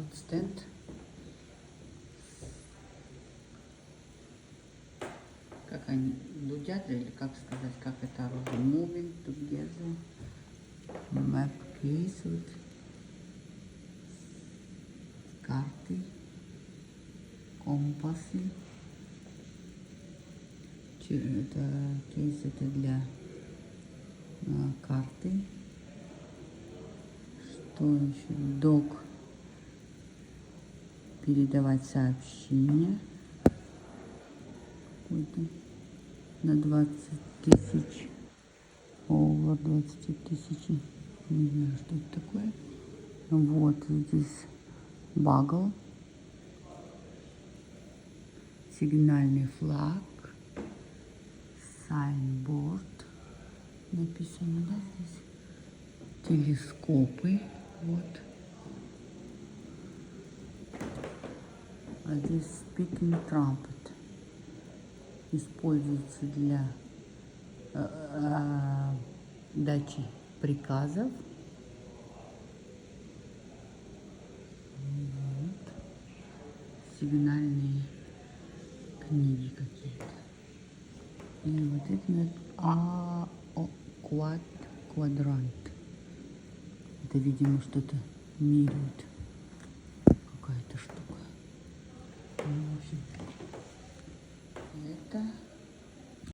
вот стенд. Как они дудят, или как сказать, как это оружие. Moving together. Map case. Вот. Карты. Компасы. Это кейс, это для карты. Что еще? Док. Передавать сообщения. Какой-то на 20 тысяч. Over 20 тысяч. Не знаю, что это такое. Вот здесь багл. Сигнальный флаг. Сайнборд. Написано, да, здесь. Телескопы. Вот. А здесь speaking trumpet. Используется для дачи приказов. Вот. Сигнальные книги какие-то. И вот это квадрант. Это, видимо, что-то меряют. Какая-то штука. Ну, в общем, это